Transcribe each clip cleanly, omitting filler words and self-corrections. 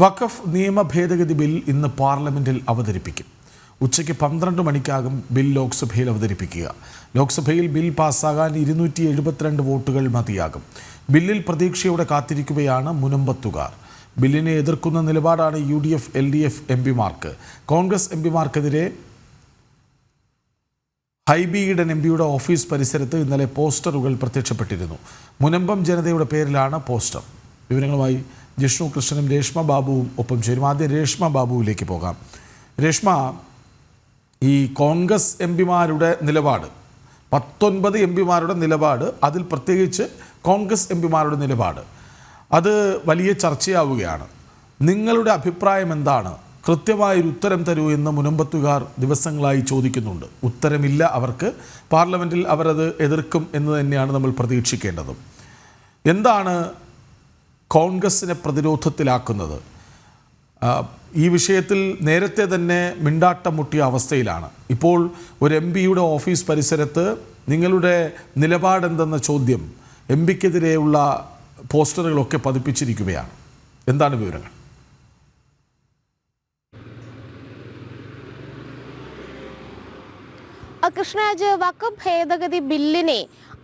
വഖഫ് നിയമ ഭേദഗതി ബിൽ ഇന്ന് പാർലമെന്റിൽ അവതരിപ്പിക്കും. ഉച്ചയ്ക്ക് 12 മണിക്കാകും ബിൽ ലോക്സഭയിൽ അവതരിപ്പിക്കുക. ലോക്സഭയിൽ ബിൽ പാസ്സാകാൻ 272 വോട്ടുകൾ മതിയാകും. ബില്ലിൽ പ്രതീക്ഷയോടെ കാത്തിരിക്കുകയാണ് മുനമ്പത്തുകാർ. ബില്ലിനെ എതിർക്കുന്ന നിലപാടാണ് UDF, LDF എംപിമാർക്ക്. കോൺഗ്രസ് എംപിമാർക്കെതിരെ ഹൈബി ഈഡൻ എംപിയുടെ ഓഫീസ് പരിസരത്ത് ഇന്നലെ പോസ്റ്ററുകൾ പ്രത്യക്ഷപ്പെട്ടിരുന്നു. മുനമ്പം ജനതയുടെ പേരിലാണ് പോസ്റ്റർ. വിവരങ്ങളുമായി ജിഷ്ണു കൃഷ്ണനും രേഷ്മ ബാബുവും ഒപ്പം ചേരും. ആദ്യം രേഷ്മ ബാബുവിലേക്ക് പോകാം. രേഷ്മ, ഈ കോൺഗ്രസ് എംപിമാരുടെ നിലപാട്, 19 എംപിമാരുടെ നിലപാട്, അതിൽ പ്രത്യേകിച്ച് കോൺഗ്രസ് എംപിമാരുടെ നിലപാട്, അത് വലിയ ചർച്ചയാവുകയാണ്. നിങ്ങളുടെ അഭിപ്രായം എന്താണ്? കൃത്യമായൊരു ഉത്തരം തരൂ എന്ന് മുനമ്പത്തുകാർ ദിവസങ്ങളായി ചോദിക്കുന്നുണ്ട്. ഉത്തരമില്ല അവർക്ക്. പാർലമെൻറ്റിൽ അവരത് എതിർക്കും എന്ന് തന്നെയാണ് നമ്മൾ പ്രതീക്ഷിക്കേണ്ടത്. എന്താണ് കോൺഗ്രസിനെ പ്രതിരോധത്തിലാക്കുന്നത്? ഈ വിഷയത്തിൽ നേരത്തെ തന്നെ മിണ്ടാട്ടം മുട്ടിയ അവസ്ഥയിലാണ്. ഇപ്പോൾ ഒരു MPയുടെ ഓഫീസ് പരിസരത്ത് നിങ്ങളുടെ നിലപാടെന്തെന്ന ചോദ്യം MPക്കെതിരെയുള്ള പോസ്റ്ററുകളൊക്കെ പതിപ്പിച്ചിരിക്കുകയാണ്. എന്താണ് വിവരങ്ങൾ? കൃഷ്ണരാജ്, വഖഫ് ഭേദഗതി ബില്ലിനെ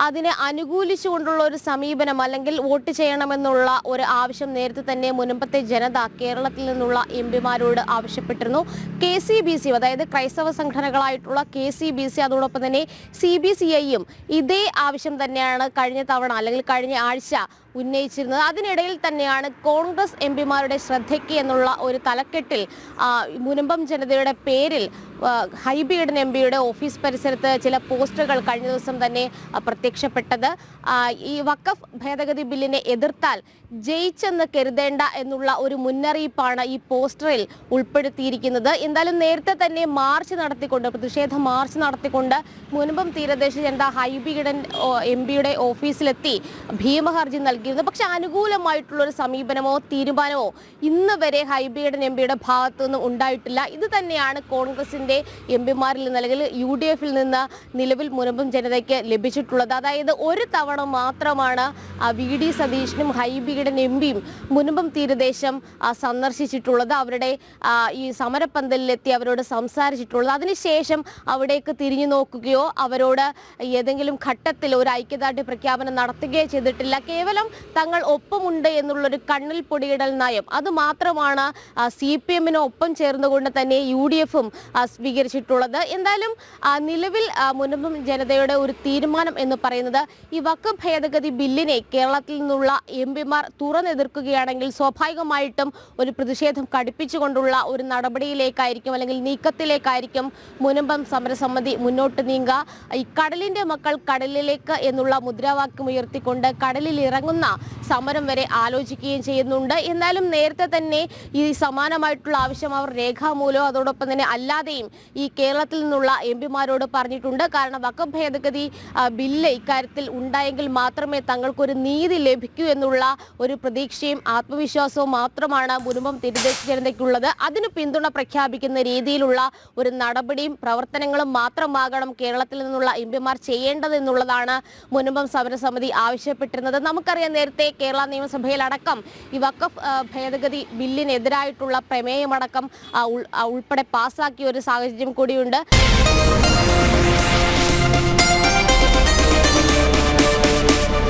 അതിനെ അനുകൂലിച്ചുകൊണ്ടുള്ള ഒരു സമീപനം അല്ലെങ്കിൽ വോട്ട് ചെയ്യണമെന്നുള്ള ഒരു ആവശ്യം നേരത്തെ തന്നെ മുനമ്പത്തെ ജനത കേരളത്തിൽ നിന്നുള്ള എംപിമാരോട് ആവശ്യപ്പെട്ടിരുന്നു. KCBC, അതായത് ക്രൈസ്തവ സംഘടനകളായിട്ടുള്ള KCBC, അതോടൊപ്പം തന്നെ CBCIയും ഇതേ ആവശ്യം തന്നെയാണ് കഴിഞ്ഞ തവണ അല്ലെങ്കിൽ കഴിഞ്ഞ ആഴ്ച ഉന്നയിച്ചിരുന്നത്. അതിനിടയിൽ തന്നെയാണ് കോൺഗ്രസ് എംപിമാരുടെ ശ്രദ്ധയ്ക്ക് എന്നുള്ള ഒരു തലക്കെട്ടിൽ മുനമ്പം ജനതയുടെ പേരിൽ ഹൈബി ഈഡൻ എംപിയുടെ ഓഫീസ് പരിസരത്ത് ചില പോസ്റ്ററുകൾ കഴിഞ്ഞ ദിവസം തന്നെ പ്രത്യക്ഷപ്പെട്ടത്. ഈ വഖഫ് ഭേദഗതി ബില്ലിനെ എതിർത്താൽ ജയിച്ചെന്ന് കരുതേണ്ട എന്നുള്ള ഒരു മുന്നറിയിപ്പാണ് ഈ പോസ്റ്ററിൽ ഉൾപ്പെടുത്തിയിരിക്കുന്നത്. എന്തായാലും നേരത്തെ തന്നെ പ്രതിഷേധ മാർച്ച് നടത്തിക്കൊണ്ട് മുനമ്പം തീരദേശ ജനത ഹൈബി ഈഡൻ എംപിയുടെ ഓഫീസിലെത്തി ഭീമഹർജി നൽകിയിരുന്നു. പക്ഷെ അനുകൂലമായിട്ടുള്ളൊരു സമീപനമോ തീരുമാനമോ ഇന്ന് വരെ ഹൈബി ഈഡൻ എംപിയുടെ ഭാഗത്തു നിന്നും ഉണ്ടായിട്ടില്ല. ഇത് തന്നെയാണ് കോൺഗ്രസിന്റെ എംപിമാരിൽ നിന്ന് അല്ലെങ്കിൽ UDFൽ നിന്ന് നിലവിൽ മുനമ്പം ജനതയ്ക്ക് ലഭിച്ചിട്ടുള്ളത്. അതായത് ഒരു തവണ മാത്രമാണ് VD സതീശനും ഹൈബി ഈഡൻ എംപിയും മുനമ്പം തീരദേശം സന്ദർശിച്ചിട്ടുള്ളത്. അവരുടെ ഈ സമരപ്പന്തലിലെത്തി അവരോട് സംസാരിച്ചിട്ടുള്ളത്. അതിനുശേഷം അവിടേക്ക് തിരിഞ്ഞു നോക്കുകയോ അവരോട് ഏതെങ്കിലും ഘട്ടത്തിൽ ഒരു ഐക്യദാർഢ്യ പ്രഖ്യാപനം നടത്തുകയോ ചെയ്തിട്ടില്ല. കേവലം തങ്ങൾ ഒപ്പമുണ്ട് എന്നുള്ളൊരു കണ്ണിൽ പൊടിയിടൽ നയം അത് മാത്രമാണ് CPMനൊപ്പം ചേർന്നുകൊണ്ട് തന്നെ UDFും സ്വീകരിച്ചിട്ടുള്ളത്. എന്തായാലും നിലവിൽ മുനമ്പം ജനതയുടെ ഒരു തീരുമാനം എന്ന് പറയുന്നത് ഈ വഖഫ് ഭേദഗതി ബില്ലിനെ കേരളത്തിൽ നിന്നുള്ള എംപിമാർ തുറന്നെതിർക്കുകയാണെങ്കിൽ സ്വാഭാവികമായിട്ടും ഒരു പ്രതിഷേധം കടുപ്പിച്ചുകൊണ്ടുള്ള ഒരു നടപടിയിലേക്കായിരിക്കും അല്ലെങ്കിൽ നീക്കത്തിലേക്കായിരിക്കും മുനമ്പം സമരസമിതി മുന്നോട്ട് നീങ്ങുക. ഈ കടലിന്റെ മക്കൾ കടലിലേക്ക് എന്നുള്ള മുദ്രാവാക്യം ഉയർത്തിക്കൊണ്ട് കടലിൽ ഇറങ്ങുന്ന സമരം വരെ ആലോചിക്കുകയും ചെയ്യുന്നുണ്ട്. എന്നാലും നേരത്തെ തന്നെ ഈ സമാനമായിട്ടുള്ള ആവശ്യം അവർ രേഖാമൂലമോ അതോടൊപ്പം തന്നെ അല്ലാതെയും ഈ കേരളത്തിൽ നിന്നുള്ള എംപിമാരോട് പറഞ്ഞിട്ടുണ്ട്. കാരണം വഖഫ് ഭേദഗതി ബില്ല് ഇക്കാര്യത്തിൽ ഉണ്ടായെങ്കിൽ മാത്രമേ തങ്ങൾക്കൊരു നീതി ലഭിക്കൂ എന്നുള്ള ഒരു പ്രതീക്ഷയും ആത്മവിശ്വാസവും മാത്രമാണ് മുനമ്പം തീരദേശ ജനതയ്ക്കുള്ളത്. അതിന് പിന്തുണ പ്രഖ്യാപിക്കുന്ന രീതിയിലുള്ള ഒരു നടപടിയും പ്രവർത്തനങ്ങളും മാത്രമാകണം കേരളത്തിൽ നിന്നുള്ള എംപിമാർ ചെയ്യേണ്ടതെന്നുള്ളതാണ് മുനമ്പം സമരസമിതി ആവശ്യപ്പെട്ടിരുന്നത്. നമുക്കറിയാം, നേരത്തെ കേരള നിയമസഭയിലടക്കം ഈ വഖഫ് ഭേദഗതി ബില്ലിനെതിരായിട്ടുള്ള പ്രമേയമടക്കം ഉൾപ്പെടെ പാസ്സാക്കിയ ഒരു സാഹചര്യം കൂടിയുണ്ട്.